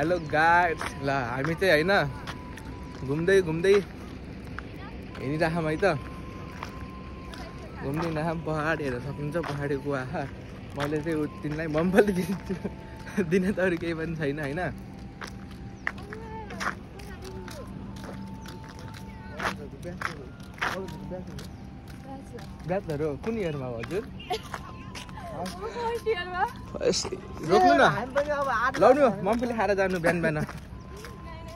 Hello guys ल हामी चाहिँ हैन घुम्दै घुम्दै हिँडिराखौँ है त घुम्दै नाम पहाड हेर्न सक्नुहुन्छ पहाडको आहा मैले चाहिँ तिमीलाई मम्फली दिन्छु दिन त अरू केही पनि छैन हैन ब्याचलर हो कुन इयरमा हो हजुर रोक्नु न लाउनु मम्फली खाएर जानु बिहान बिहान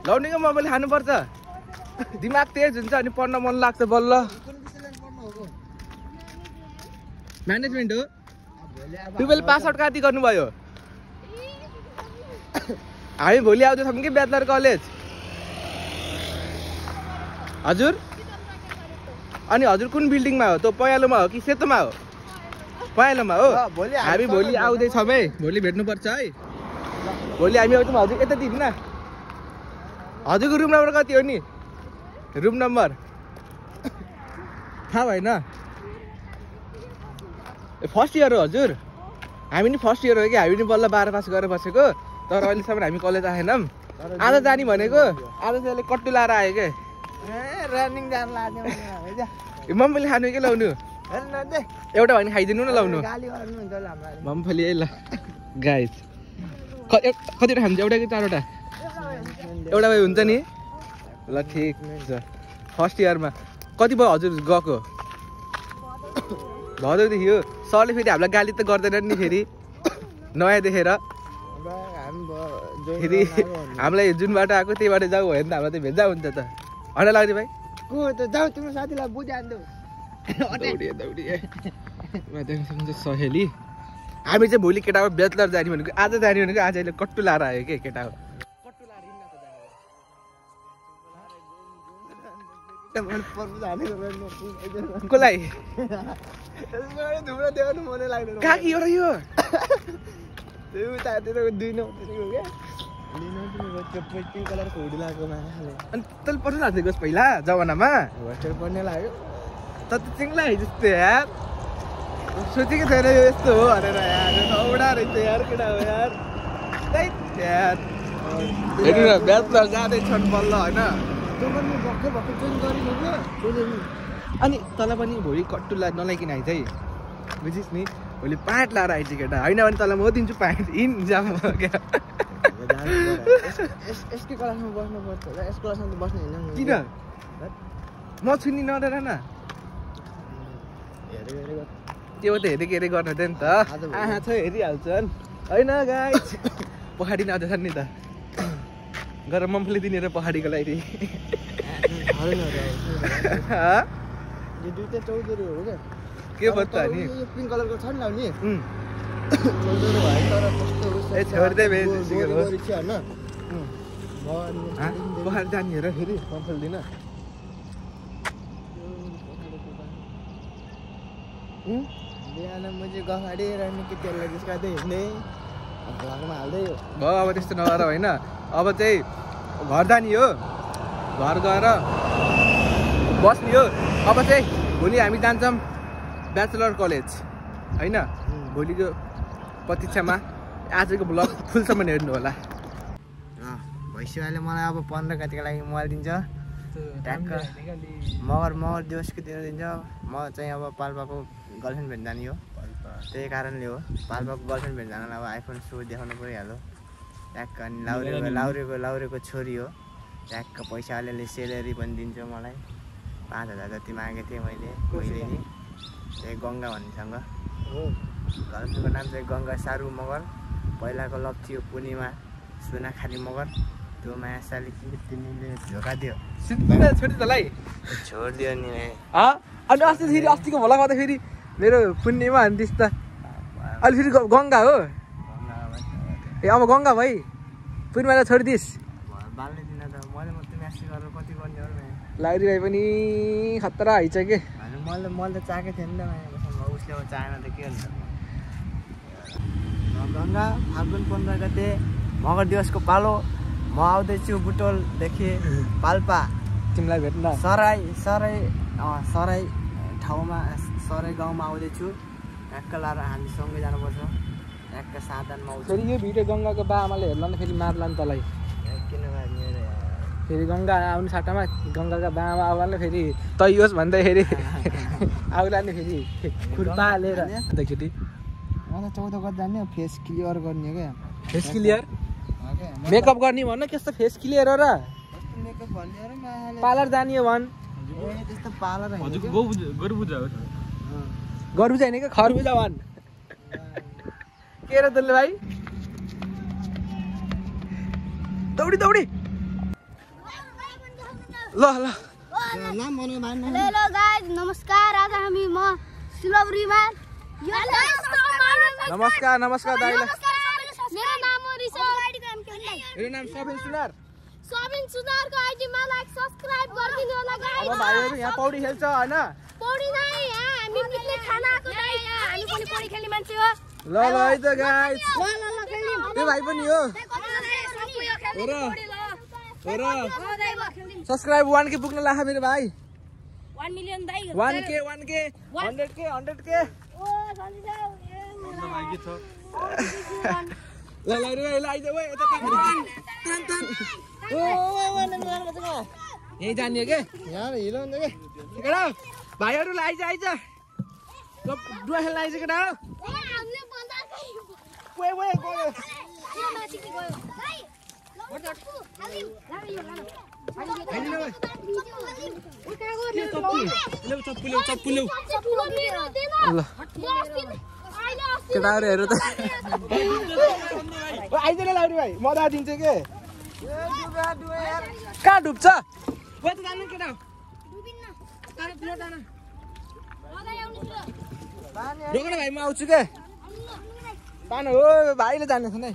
लाउने क्या मम्फली खानुपर्छ दिमाग तेज हुन्छ अनि पढ्न मन लाग्छ बल्ल म्यानेजमेन्ट हो 12 पास आउट कति गर्नुभयो हामी भोलि आउँदैछौँ कि ब्याचलर कलेज हजुर अनि हजुर कुन बिल्डिङमा हो त पयालोमा हो कि सेतोमा हो पयालोमा हो हामी भोलि आउँदैछौँ है भोलि भेट्नुपर्छ है भोलि हामी आउँछौँ हजुर यता दिनु न हजुरको रुम नम्बर कति हो नि रुम नम्बर थाहा भएन फर्स्ट इयर हो हजुर हामी नि फर्स्ट इयर हो कि हामी नि बल्ल 12 पास गरेर बसेको तर अहिलेसम्म हामी कलेज आएनौँ आज जाने भनेको आज चाहिँ कट्टु लाएर आयो के रनिङ जान लाग्यो मम्फली खानु के लाउनु एउटा भने खाइदिनु न लाउनु गाली गर्नुहुन्छ ल हामीलाई मम्फली है ल गाइस कतिवटा खान्छ एउटा कि चारवटा एउटा भए हुन्छ नि ल ठिक छ फर्स्ट इयरमा कति भयो हजुर गएको भदौदेखि हो सरले फेरि हामीलाई गाली त गर्दैन नि फेरि नयाँ देखेर फेरि हामीलाई जुन बाटो आएको त्यही बाटो जाऊ भयो भने त हामीलाई त भेजा हुन्छ त होइन लाग्ने भाइ को त जाऊ तिम्रो साथीलाई बुझाइदिउ सहेली हामी चाहिँ भोलि केटा ब्याचलर जाने भनेको आज जाने भनेको आज अहिले कट्टु लाएर आयो कि केटा हो कसलाई कहाँ कि एउटा यो अनि तैँले पठाउनु लाग्छ गयोस् पहिला जमानामा पढ्ने लाग्यो त चिङ्ला जस्तो यार सोचेको छैन यो यस्तो हो भनेर यार औडा रहेछ यार केटा हो यार यार हेर्नु न ब्याचलर जाँदैछन् बल्ल होइन अनि तँलाई पनि भोलि कट्टु नलाइकन आइज है बुझिस् नि भोलि पाँट लाएर आइज केटा होइन भने तँलाई म दिन्छु पाँट इन जाम क्या यसकै क्लासमा बस्नुपर्छ यस क्लासमा त बस्नु होइन किन म छु नि नडर न त्यो त हेरेको हेरे गर्नु थियो नि त आहा छ हेरिहाल्छन् होइन गाइस पहाडी नआउँदैछन् नि त गएर मम्फली दिने र पहाडीको लागि दुईटा चौधरी हो क्या के भन्छ नि पिङ्क कलरको छ नि लाउने छोड्दै होइन होइन पहाड जाने हेर फेरि मम्फली दिन बिहान मुझे गफाडी रहने कि तेललाई जिस्कादै हिँड्ने घरमा हाल्दै हो भयो अब त्यस्तो नगर होइन अब चाहिँ घर जाने हो घर गएर बस्ने हो अब चाहिँ भोलि हामी जान्छौँ ब्याचलर कलेज होइन भोलिको प्रतीक्षामा आजको ब्लग फुलसम्म हेर्नु होला भैँसीवाले मलाई अब 15 गतिको लागि मोबाइल दिन्छ ट्याक्क मगर दिवसको दिन दिन्छ म चाहिँ अब पाल्पाको गर्लफ्रेन्ड भेट्न जाने हो त्यही कारणले हो पाल्पाको गर्लफ्रेन्ड भेट्न जानलाई अब आइफोन सो देखाउनु परिहाल्यो ट्याक्क अनि लाउरेको छोरी हो ट्याक्क पैसा अलिअलि सेलेरी पनि दिन्छ मलाई 5000 जति मागेको थिएँ मैले नि त्यही गङ्गा भन्नेसँग गर्लफ्रेन्डको नाम चाहिँ गङ्गा सारू मगर पहिलाको लभ थियो पूर्णिमा सुनाखाली मगर त्यो माया साली तिमीले झोका दियो छोडिदियो नि अनि अस्ति फेरि अस्तिको भोला गर्दा फेरि मेरो पुण्यमा हान्दिस् त अहिले फेरि गङ्गा हो ए अब गङ्गा भाइ पूर्णिमालाई छोडिदिस् बाल्ने दिन त मैले मात्रै म्यासेज गरेर कति गर्ने हो लाउरी भाइ पनि खतरा हैछ के मैले त चाहेको थिएँ नि त मायासँग उसले अब चाहेन त के हुन्छ गङ्गा फाल्गुन 15 गते मगर दिवसको पालो म आउँदैछु बुटोलदेखि पाल्पा तिमीलाई भेट्न सराई ठाउँमा सराई गाउँमा आउँदैछु ट्याक्क लाएर हामी सँगै जानुपर्छ ट्याक्क साधनमा आउँछ फेरि यो भिडियो गङ्गाको बा आमाले हेर्ला नि फेरि मार्ला नि तँलाई किन मार्ने रे फेरि गङ्गा आउने साटामा गङ्गाका बा आमा आउला फेरि तैयोस् भन्दै फेरि आउला नि फेरि खुर्पा हालेर केटी म त 14 गते जाने फेस क्लियर गर्ने क्या फेस क्लियर मेकअप गर्ने भन्न कस्तो फेस क्लियर हो र मेकअप भन्ने र माले पार्लर जाने हो भन् त्यस्तो पार्लर हजुरको गरबुजा हो गरबुजा हैन के खरबुजा भन् के र तले भाइ दौडी दौडी ल ल नाम भन्नु भाइ हेलो गाइस नमस्कार आज हामी म सिलगढीमा नमस्कार नमस्कार दाइला मेरो नाम हो रिसो मेरो नाम सबिन सुनार सबिन सुनारको आइडीमा लाइक सब्स्क्राइब गरिदिनु होला गाइस अब भाइहरु यहाँ पौडी खेल्छ हैन पौडी नै यहाँ हामी पिकनिक खाना आएको गाइस हामी पनि पौडी खेल्ने मान्छे हो ल ल है त गाइस ल खेल्ने त्यो भाइ पनि हो हो र सब्स्क्राइब 1k पुग्न लाग्छ मेरो भाइ 1 मिलियन दाइ 1k 100k 100k ओ सन्जिदा भाइकी छ ल ल रे ल आइज ओए यता तन तन ओ यही जानियो के यार हिलो हुन्छ के केटा भाइहरु ल आइज आइज ल डुवा खेल्न आइज केटा ए हामीले बन्दा गयो ओए ओए गयो यो माथि के गयो गाइ चप्पु ल्याउ केटाहरू हेर त आइज नै लाउरी भाइ म दिन्छु के कहाँ डुब्छ ओ त जानु केटा रोक न भाइ म आउँछु के पान हो भाइले जानेछ नै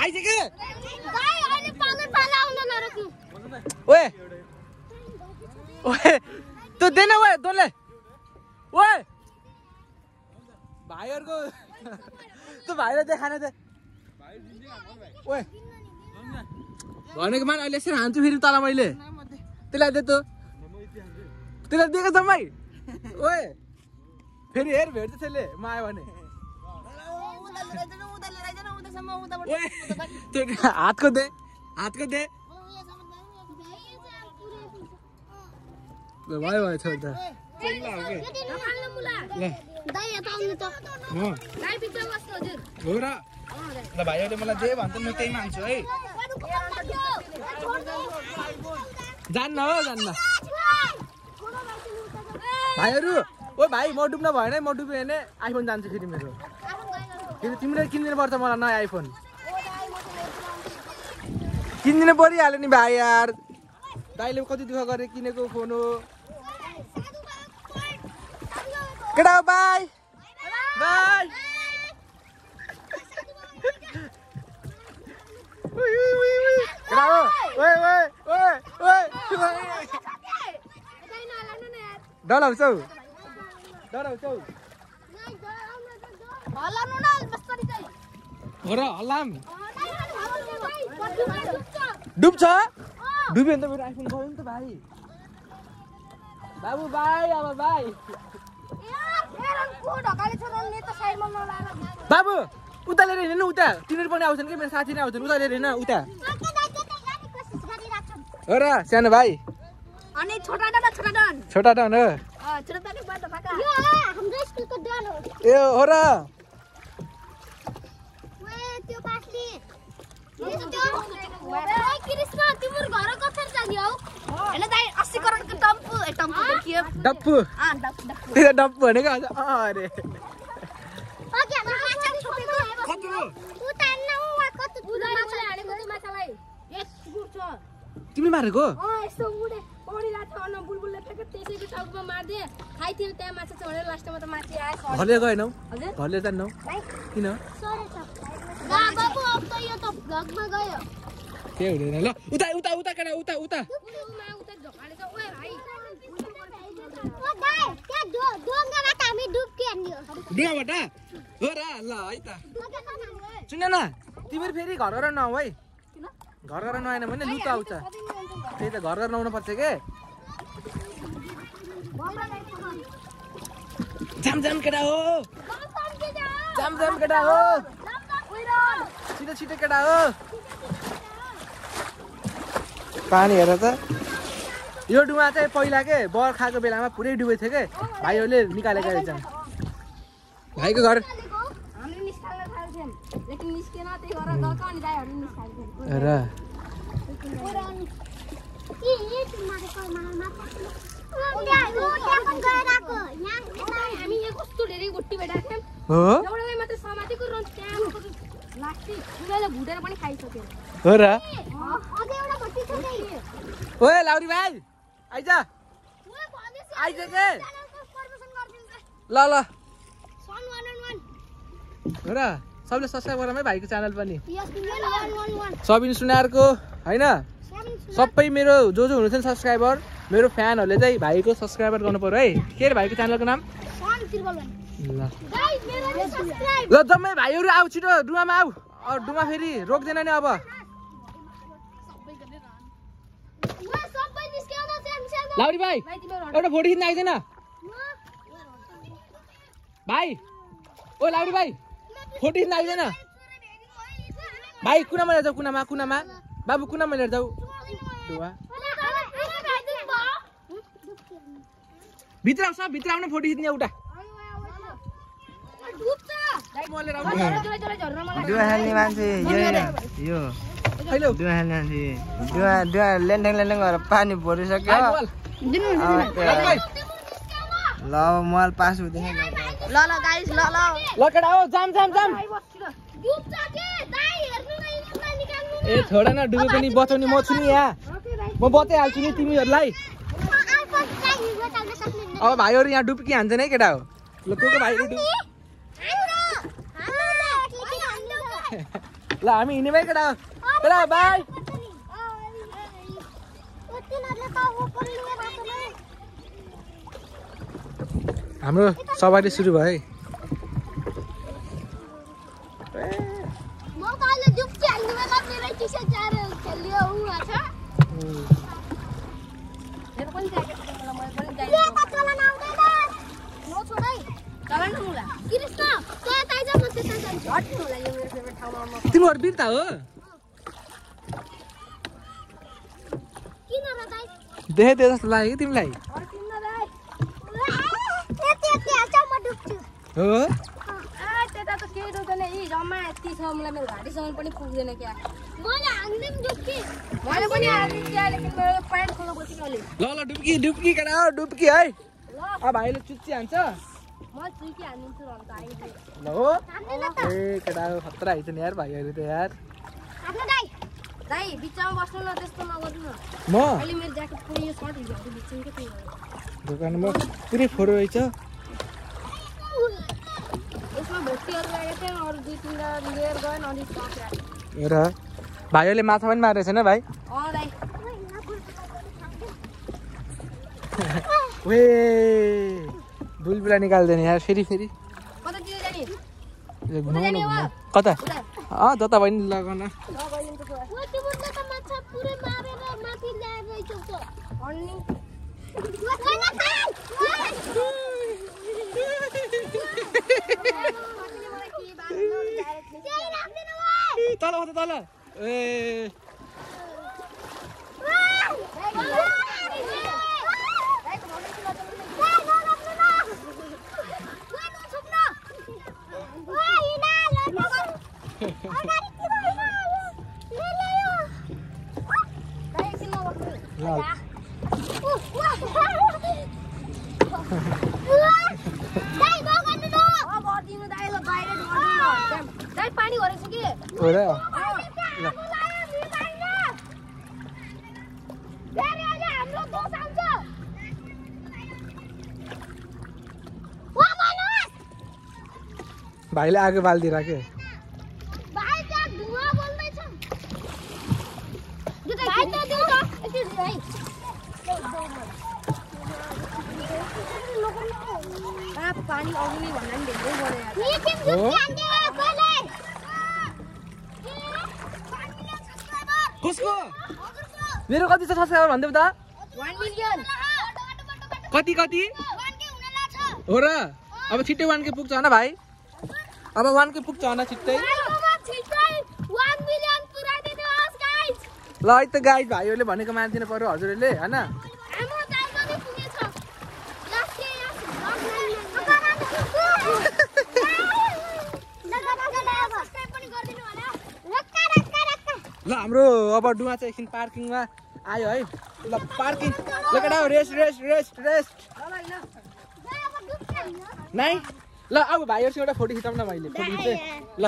आइज के ओए ओए तँ देन ओए तँले ओए भाइहरुको तँ भाइले देखाने दे ओए भनेको मान अहिले यसरी हान्छु फेरि तल मैले त्यसलाई दे त त्यसलाई दिएको जम्मै ओए फेरि हेर भेट्छ त्यसले म आयो भने हातको दे भयो भयो छोड त हो र ल भाइहरूले मलाई दे भन्छ म त्यही मान्छु है जान्न हो जान्न भाइहरू ओ भाइ म डुब्न भएन है म डुब्यो भने आइफोन जान्छु फेरि मेरो फेरि तिमीले किनिदिनु पर्छ मलाई नयाँ आइफोन किनिदिनु परिहाल्यो नि भाइ यार दाइले कति दुःख गरे किनेको फोन हो केटा हो बाई बाई केटा हो ओए ओए ओए ओए डराउँछौ हो र हल्लाम डुब्छ डुब्यो भने त मेरो आइफोन गयो नि त भाइ बाबु बाई अब बाई बाबु उता लिएर हिँड्नु उता तिनीहरू पनि आउँछन् कि मेरो साथी नै आउँछन् उता लिएर हिँड्न उता हो र सानो भाइ अनि छोटा डन हो ए हो र डप्पु डप्पु भनेको अरे तिमीले मारेको घरले गएनौ घरले जान्नौ किन केही हुँदैन ल उता उता उता केटा उता उता डुङ्गाबाट हो र ल है त सुन न तिमीहरू फेरि घर घर नआऊ है घर घर नआएन भने लुत आउँछ त्यही त घर घर नआउनु पर्छ के जाम जाम केटा हो जाम जाम केटा हो छिटो छिटो केटा हो पानी हेर त यो डुवा चाहिँ पहिला के बर्खाको बेलामा पुरै डुबेको थियो के भाइहरूले निकालेको रहेछ भाइको घर र हो र ओए लाउरी भाइ आइज आइज के ल ल हो र सबले सब्सक्राइब गरौँ है भाइको च्यानल पनि सबिन सुनारको होइन सबै मेरो जो हुनुहुन्छ नि सब्सक्राइबर मेरो फ्यानहरूले चाहिँ भाइको सब्सक्राइबर गर्नु पर्यो है के अरे भाइको च्यानलको नाम ल जम्मै भाइहरू आऊ छिटो डुवामा आऊ डुवा फेरि रोक्दैन नि अब लाउरी भाइ एउटा फोटो खिच्न आइदैन भाइ ओ लाउरी भाइ फोटो खिच्न आइदैन भाइ कुनामा लिएर जाऊ कुनामा बाबु कुनामा लिएर जाऊ भित्र सब भित्र आउनु फोटो खिच्ने एउटा डुवा खेल्ने मान्छे यो डुवा खेल्ने मान्छे डुवा लेन्डेङ गरेर पानी भरिसक्यो ल मल पास हुँदैन ल गाइस ल केटा हो जाम ए छोडा न डुबे पनि बचाउने म छु नि यहाँ म बचाइहाल्छु नि तिमीहरूलाई अब भाइहरू यहाँ डुब्की हान्छन् है केटा हो ल को भाइहरू ल हामी हिँड्ने भाइ केटा केटा बाई हाम्रो सवारी सुरु भयो है तिमीहरू बिर्ता हो देखेँ त्यो जस्तो लाग्यो कि तिमीलाई हो त्यता त केही डुब्दैन यी जम्मा यति छ मलाई मेरो घाँटीसम्म पनि पुग्दैन क्या मैले हान्दिम डुब्की मैले पनि हान्दिम क्या लेकिन मेरो प्यान्ट खोल्नु पर्छ अहिले ल डुब्की केटा हो डुब्की है अब भाइले चुच्ची हान्छ म चुच्ची हान्दिन्छु रन्त आइले ल हो ए केटा हो खतरा आइछ नि यार भाइहरू त यार दाइ बिचमा बस्नु न त्यस्तो नगर्नु न म अहिले मेरो ज्याकेट पुरै यो सर्ट हिजो बिचमा के त्यही दोकानमा पुरै फोरो रहेछ यसमा भोटीहरू लागेको थियो अरू 2-3 लिएर गएन अनि सक्यो र भाइहरूले माछा पनि मारेको छैन भाइ दाइ वे बुलबुला निकाल्दैन यार फेरि कतातिर जाने घुमाउनु कता जता भयो नि लगाउन तल ए पानी भरेछ कि हो र भाइले आगो बाल्दिएर के भाइ त्यहाँ धुवा बोल्दै छ भाइ त देऊ न एकछिन भाइ पानी आउने भन्दा नि धेरै बढ्यो यार कसको मेरो कति छ सब्स्क्राइबर भन्दै त 1 मिलियन कति हो र अब छिट्टै 1K पुग्छ होइन भाइ अब 1K पुग्छ होइन छिट्टै ल है त गाइज भाइहरूले भनेको मान्दिनु पर्यो हजुरहरूले होइन ल हाम्रो अब डुवा चाहिँ एकछिन पार्किङमा आयो है ल पार्किङ ल केटा रेस्ट रेस्ट रेस्ट रेस्ट नाइ ल अब भाइहरूसँग एउटा फोटो खिचाउँ न मैले फोटो खिचेँ ल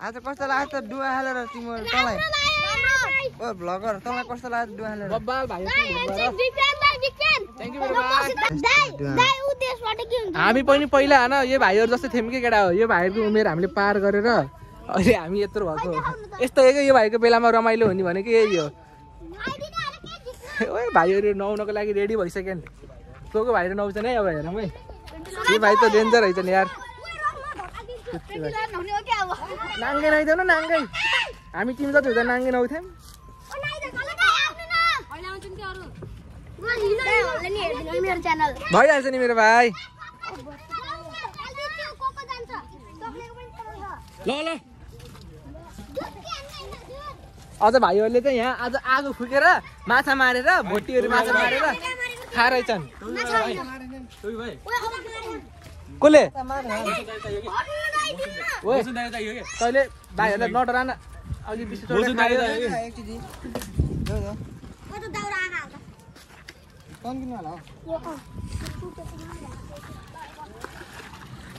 आज कस्तो लाग्यो त डुवा हालेर तिमीहरू तँलाई ओ भ्लगर तँलाई कस्तो लाग्यो डुवा हालेर हामी पनि पहिला होइन यो भाइहरू जस्तै थियौँ कि केटा हो यो भाइहरूको उमेर हामीले पार गरेर अहिले हामी यत्रो भएको यस्तो यो भाइको बेलामा रमाइलो हुने भनेको यही हो ओ भाइहरू नुहाउनको लागि रेडी भइसक्यो को भाइहरू नुहाउँछ नि अब हेरौँ है यो भाइ त डेन्जर रहेछ नि यार नाङ्गे नुहाइदेऊ न नाङ्गै हामी तिमी जति हुँदा नाङ्गे नुहाउँथ्यौँ भइहाल्छ नि मेरो भाइ ल ल अझ भाइहरूले चाहिँ यहाँ आज आगो फुकेर माछा मारेर भोटीहरू माछा मारेर खाइरहेछन् कसले तैँले भाइहरूलाई नडरा न अघि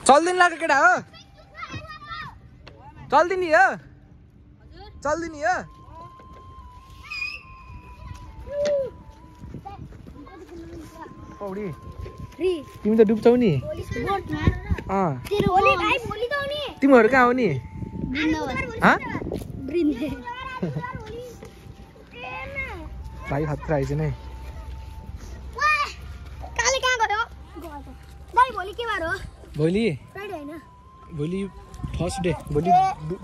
चल्दिन लाग्यो केटा हो चल्दिनी हो चल्दिनी हो पौडी तिमी त डुब्छौ नि तिमीहरू कहाँ हो नि भाइ खतरा आइज नै भोलि भोलि थर्सडे भोलि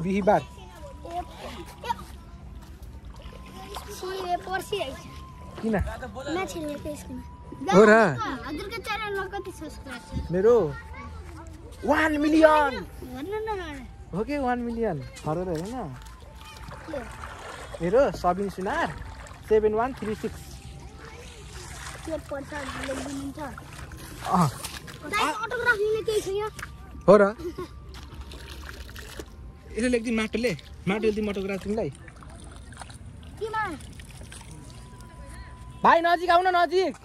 बिहिबार किन हो र मेरो 1 मिलियन हो कि 1 मिलियन हरेर होइन मेरो सबिन सुनार 7136 हो र यसो लेख्दिन माटोले दिउँ अटोग्राफ तिमीलाई भाइ नजिक आउन नजिक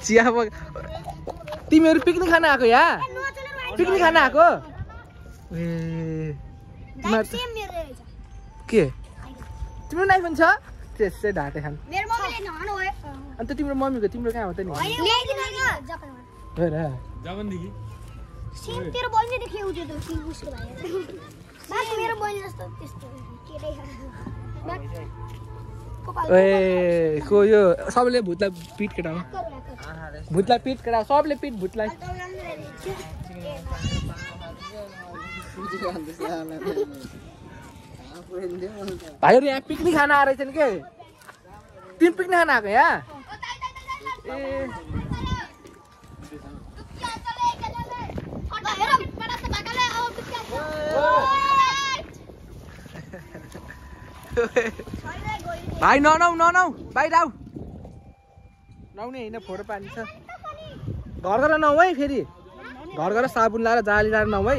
चिया तिमीहरू पिकनिक खान आएको यहाँ पिकनिक खान आएको के तिम्रो नाइफोन छ त्यसै ढाँटे खान अन्त तिम्रो मम्मीको तिम्रो कहाँ हो त नि ए को यो सबले भूतलाई पिट केटा हो भूतलाई पिट केटा सबले पिट भूतलाई भाइहरू यहाँ पिकनिक खान आएर छन् के तिमी पिकनिक खान आएको यहाँ ए भाइ ननाउ बाहिर आऊ नआउने होइन फोहोर पानी छ घर घर नआऊ है फेरि घर घर साबुन लाएर जाली लाएर नआऊ है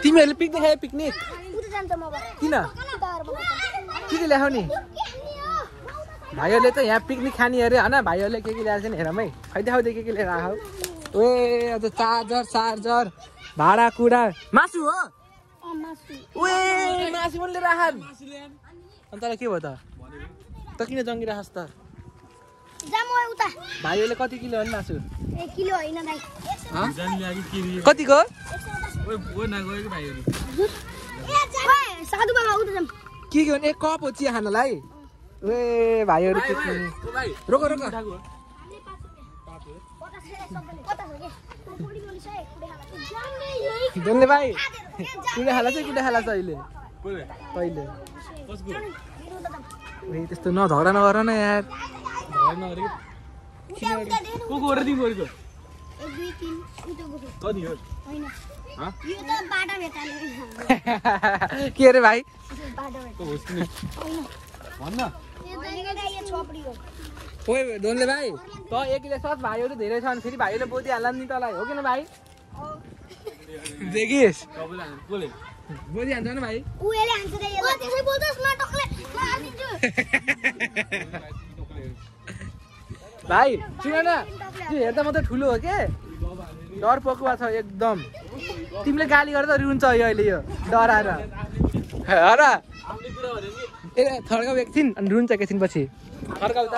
तिमीहरूले पिकनिक खायो पिकनिक किन के ल्याउने भाइहरूले त यहाँ पिकनिक खाने अरे होइन भाइहरूले के ल्याएको छ नि हेरमै खैदाउँदै के लिएर आऊ ए अझ चार्जर भाँडाकुँडा मासु हो ओए मासु पनि लिएर आहान अनि तँलाई के भयो त किन जङ्गिरहेस् त भाइहरूले कति किलो हो नि मासु कतिको के हो नि एक कप हो चिया खानलाई ए भाइहरू रोक डल्ले भाइ कुडा खाला अहिले पहिले त्यस्तो नझगडा नगर न यार के अरे भाइ ओए डोनले भाइ त एकले सब भाइहरू धेरै छन् फेरि भाइहरूले बोदिहाल्ला नि तँलाई हो किन भाइ देखिस् बोदिहाल्छ न भाइ भाइ सुन न त्यो हेर्दा मात्रै ठुलो हो के डर पकुवा छ एकदम तिमीले गाली गर्दा रुन्छ अहिले यो डराएर हेर ए थर्काउ एकछिन अनि रुन्छ एकछिन पछि थर्काउ त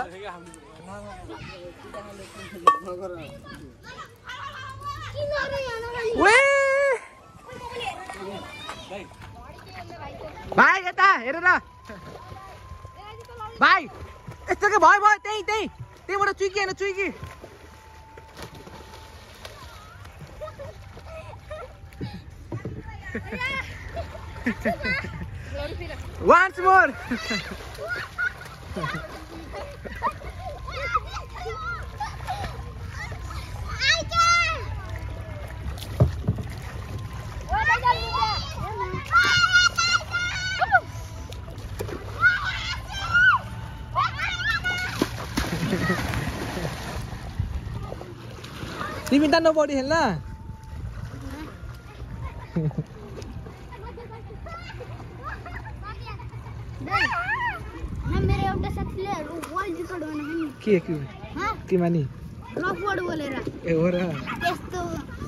भाइ यता हेर न भाइ यस्तो के भयो त्यहीबाट चुइकी होइन चुइकी Once more. तिमी त नबडी हेल्न के मानि ए हो र त्यस्तो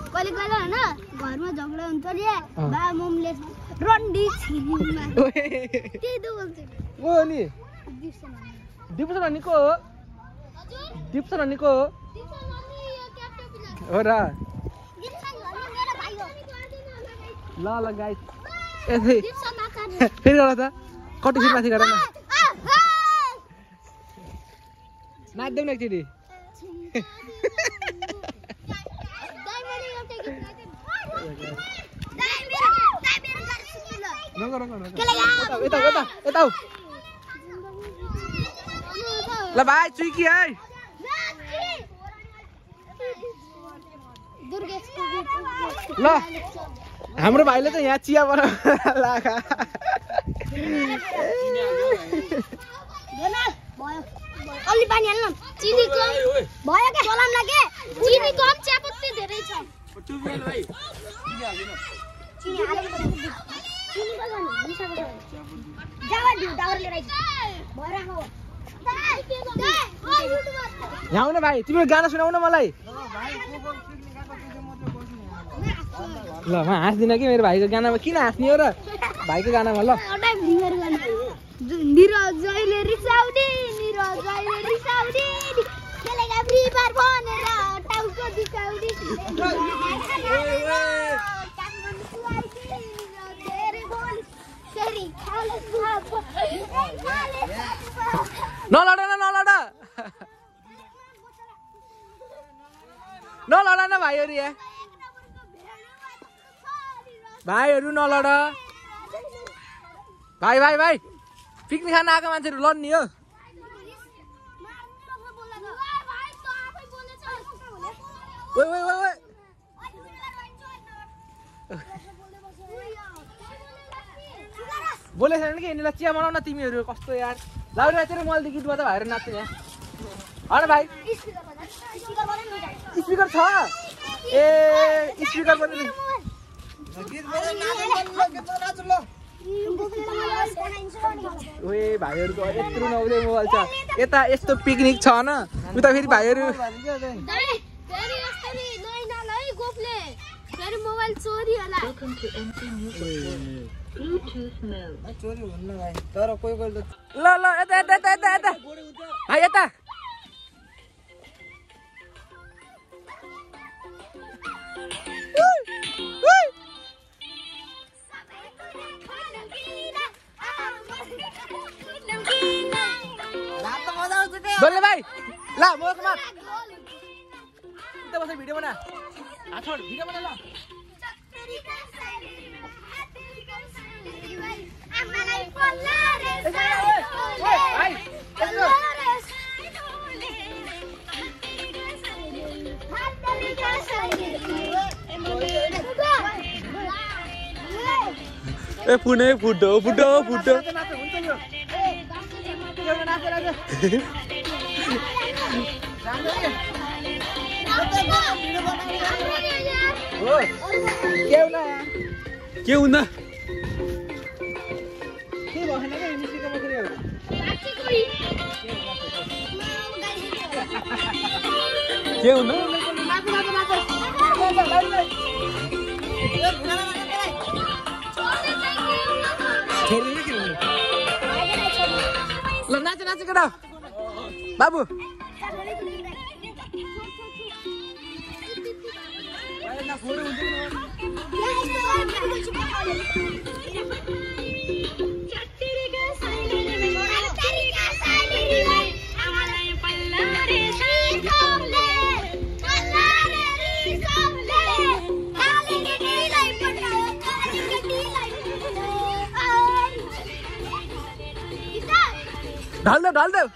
कहिले कहिले हैन घरमा झगडा हुन्छ नि बा मम्मीले रन्डी छिनमा के दोल्छ ओ नि दिप्सन अनिको हो दिप्सन अनिको हो र ल गाइस फेरि गर त कति फेरि माथि गर न नाच्दैौ न एकचोटि ल भाइ चुइकी है ल हाम्रो भाइले त यहाँ चिया बनाउन लागा अलि पानी हाल्न चिनी कम भयो के चलाम लागे चिनी कम चियापत्ती धेरै छ चिनी हालेको चिनी कसो मिसाको छ जावा दिउ डावर लिएर आइछ भयो राखौ यहाँ आउन भाइ तिम्रो गाना सुनाउ न मलाई ल म हाँस्दिनँ कि मेरो भाइको गानामा किन हाँस्ने हो र भाइको गानामा ल निरजले रिसाउने खेलेका फ्री फायर भनेर टाउको दुखाउने नलड न भाइहरू यहाँ भाइहरू नलड भाइ पिकनिक खान आएको मान्छेहरू लड्ने हो बोले छैन कि यिनीलाई चिया बनाउ न तिमीहरू कस्तो यार लाउरे तेरो मैले गीतमा त भाइहरू नाच्छ यहाँ होइन भाइ स्पिकर छ ए स्पिकर पनि ओए भाइहरूको यत्रो नहुँदै मोबाइल छ यता यस्तो पिकनिक छ न उता फेरि भाइहरू मोबाइल चोरी होला चोरी हुन्न भाइ तर कोही कोही ल ल यता यता यता यता यता भाइ यता बोल्ने भाइ ल मोक मार उता बस भिडियो बना छोड भिडियो बना ल ए पुने फुटो फुटो फुटो के हुँदा के हुँदा ल नाच नाच केटा बाबु डाल दो डाल दो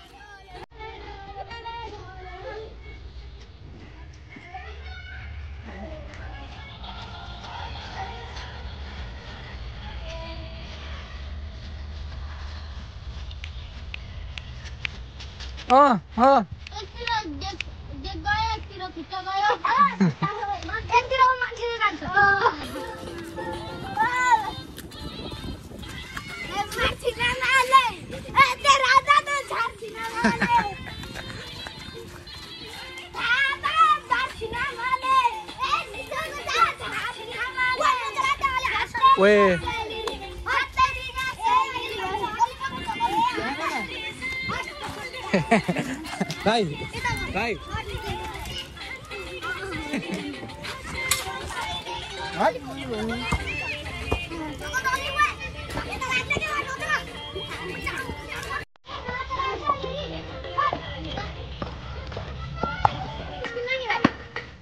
हाँ हाँ ओए भाइ भाइ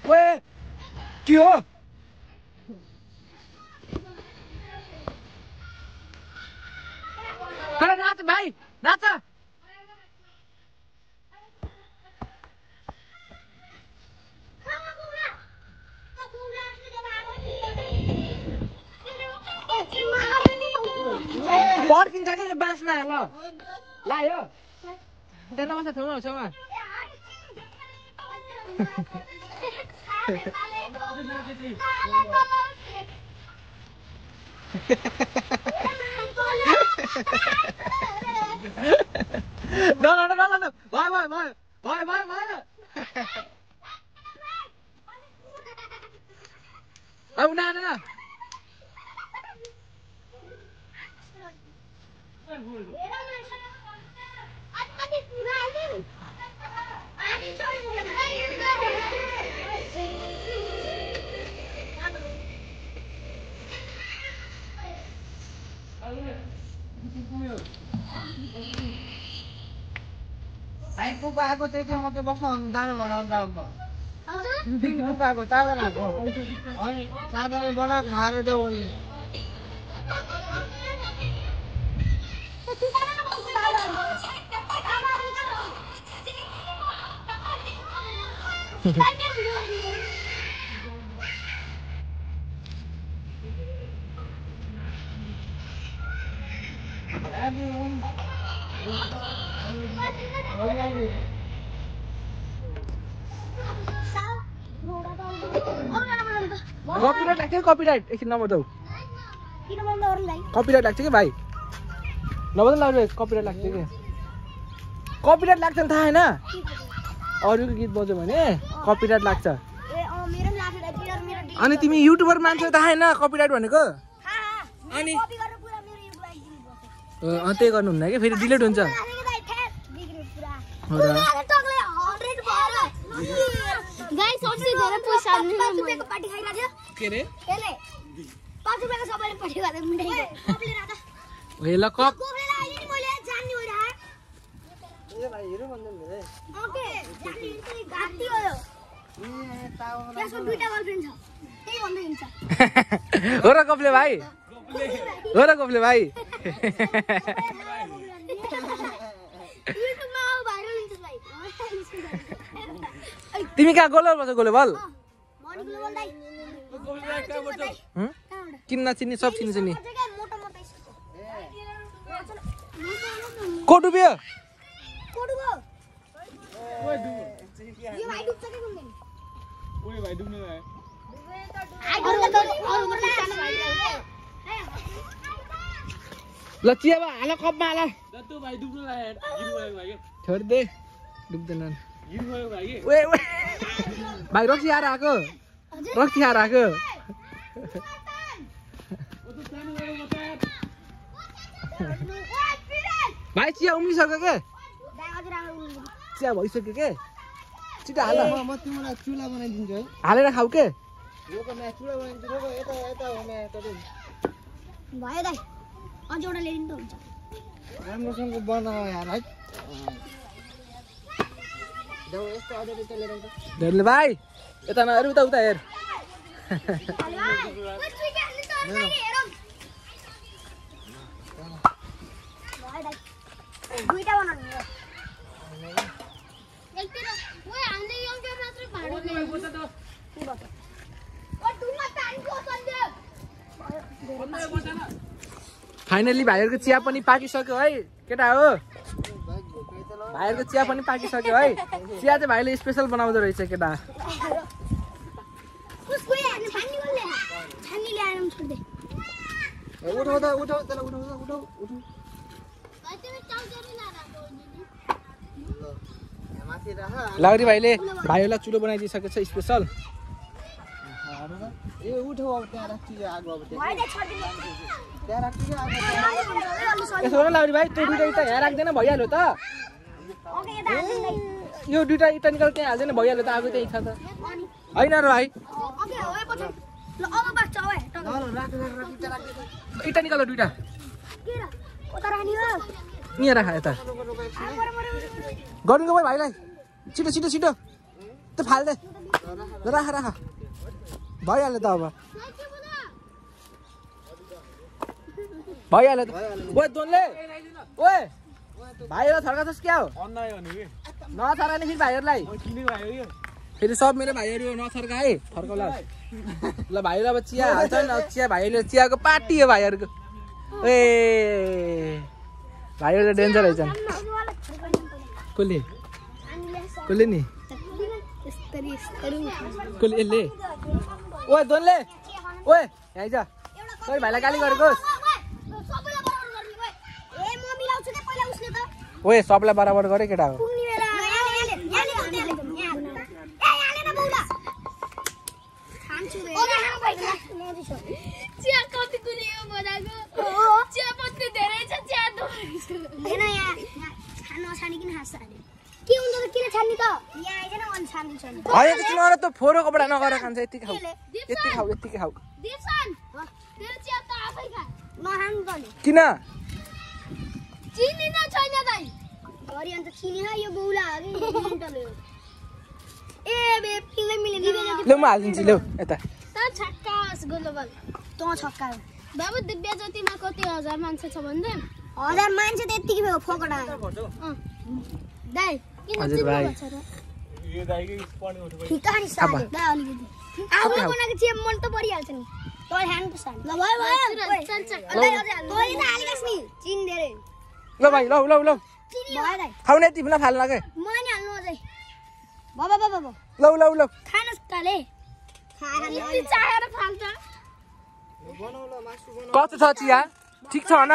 ओए के हो नाच भाइ नाच पड्किन्छ कि बाँच्न ल लायो त्यहाँ नबस्छ थोमा छेउमा न भयो भयो भयो भयो भयो भयो अब ना पुपा आएको त्यति मात्रै बस्न दाना बनाउँदा पुपा आएको चादर आएको अनि चादर बनाएको खाएर देऊ कपिराइट लाग्छ कि कपिराइट एकछिन नबजाऊ किन बन्द गर्नु भाइ कपिराइट लाग्छ कि भाइ नबजाऊ लाग्छ कपिराइट लाग्छ कि कपिराइट लाग्छ थाहा होइन अरूको गीत बज्यो भने कपिराइट लाग्छ ए मेरो लाग्छ मेरो अनि तिमी युट्युबर मान्छे थाहा होइन कपिराइट भनेको अनि कपी गरेर पुरा मेरो युट्युबलाई डिलिट गर्छ त्यही गर्नुहुन्न कि फेरि डिलिट हुन्छ गाइस अस्ति धेरै पैसा हाल्नु 5 रुपैयाँको पार्टी खाइराख्यो के रे यसले 5 रुपैयाँको सबैले पार्टी गरेर मिठाई कपले राख हे ल कप कपले राख्यो नि मैले जान्ने हो रा ए भाइ हेरौ भन्दै नि ओके जान्ने नि गाती हो यो त्यसको दुईटा गर्लफ्रेन्ड छ त्यही भन्दै हिँड्छ हो र कपले भाइ हो र कपले भाइ युट्युबमा आउ भाइरल हुन्छ भाइ तिमी कहाँ गोलर बस्छ गोले बल मर्निङ ग्लोबल दाइ किन्न चिन्ने सब चिन्छ नि मोटो मोटो को डुब्यो कोडु गो यो भाइ डुब्छ के कुन ओए भाइ डुब्नु भयो ल चियामा हाल कपमा हाल जस्तो भाइ डुब्नु लाग्यो गिर भयो भाइ छोड दे डुब्दैनन् गिर भयो भाइ ओए ओए भाइ रक्सी आएर आएको रक्सी आएर आएको भाइ चिया उम्लिसक्यो के चिया भइसक्यो के छिटो हाल म तिमीलाई चुला बनाइदिन्छु है हालेर खाऊ के रोक म चुला बनाइदिन्छु रोक यता यता हो म तपाईँ भयो दाइ अझ एउटा ल्याइदिनु त हुन्छ राम्रोसँग बनाऊ यार है देऊ यस्तो अझै त लिएर आउँछ धन्यवाद भाइ यता नहेर उता उता हेर दुईटा बनाउनु एकतिर ओए हामीले यङटर मात्र भाडो ल्याएको छ त के भयो ओ टुमा तानको सन्देश फाइनली भाइहरूको चिया पनि पाकिसक्यो है केटा हो भाइहरूको चिया पनि पाकिसक्यो है चिया चाहिँ भाइले स्पेसल बनाउँदो रहेछ केटा उसको यार छान्नी बोल्ने छान्नी ल्याएर छोड्दे उठाउ त उठाउ त्यसलाई उठाउ उठाउ उठाउ तिमी चाउचाउरी नराखौ माथि राख लागरी भाइले भाइहरूलाई चुलो बनाइदिइसकेको छ स्पेसल ए उठाउ अब त्यहाँ राख्छु आगो अब भाइ दे छोड्दिनु त्यहाँ राख्छु आगो यसो गर्न लागरी भाइ त्यो दुइटा इँटा यहाँ राख्दैन भइहाल्यो त ओके यता हाल्दिनु यो दुइटा इँटा निकाल त्यहाँ हाल्दैन भइहाल्यो त आगो त्यहाँ इच्छा त होइन र भाइ ओके ओए पछि ल अब बाच्छ ओए ल राख राख इँटा निकाल दुइटा के र उता राख्नी हो यहाँ राख यता गर्नुको भाइ भाइलाई छिटो छिटो छिटो त्यो फाल्दे राख राख भइहाल्यो त अब भइहाल्यो त ओए दोनले ओए भाइहरूलाई थर्काछस् क्या हो अन्नायो भने के नथर्का नि फेरि भाइहरूलाई किनेको भाइ हो फेरि सब मेरो भाइहरू नथर्का है थर्काउला ल भाइहरू अब चिया हाल्छन् अब चिया भाइहरूले चियाको पार्टी हो भाइहरूको ए भाइहरू त डेन्जर रहेछन् कसले कसले नि कसले यसले ओए दोनले ओए यहाँ आइज कोही भाइलाई गाली गरेको सबैलाई बराबर गर्ने ओए ए म मिलाउँछु के पहिला उसले त ओए सबलाई बराबर गरे केटा हो पुग्ने बेला यहाँले न बौला खान्छु रे चिया कति कुलियो बनाको चिया पत्ती धेरै छ चिया दोहोरी छ हैन यहाँ छान्न छानिकिन हाँस्छ अरे के हुन्छ त किन छान्नी त यहाँ आइज न अनि छान्नु छ नि है एकछिन अरे त फोरो कपडा नगरेर खान्छ यति खाऊ यति खाऊ दिपसन तेरो चिया त आफै खा नखानु त नि किन चिनी न छैन दाइ गरी अन्त चिनी हा यो बौला हरे लिन्टले ए बे पिले मिले ल म हालिदिन्छु ल यता त छक्कास गोलबल त छक्का बाबु दिव्या जतिमा कति हजार मान्छे छ भन्दै हजार मान्छे त यतिकै भयो फोकडा दाइ किन हजुर भाइ यो दाइकै पर्ने उठो ठीक खानी साले दा अलिकति आफूले बनाएको चिया मन त परिहाल्छ नि तँ खानु पर्छ ल भयो चल चल तँले त हालिस् नि चिन धेरै ल भाइ ल चिनी भयो दाइ खाउने यति बिना फाल्नु लाग्यो मलाई नि हाल्नु अझै बाबा ल खानुहोस् काले यति चाहेर फाल्छ कस्तो छ चिया ठिक छ होइन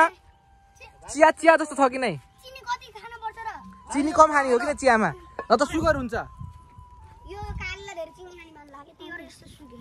चिया चिया जस्तो छ कि नै चिनी कति खानुपर्छ र चिनी कम खाने हो किन चियामा न त सुगर हुन्छ यो कालीलाई धेरै चिनी खाने मन लाग्यो त्यही भएर यस्तो सुक्यो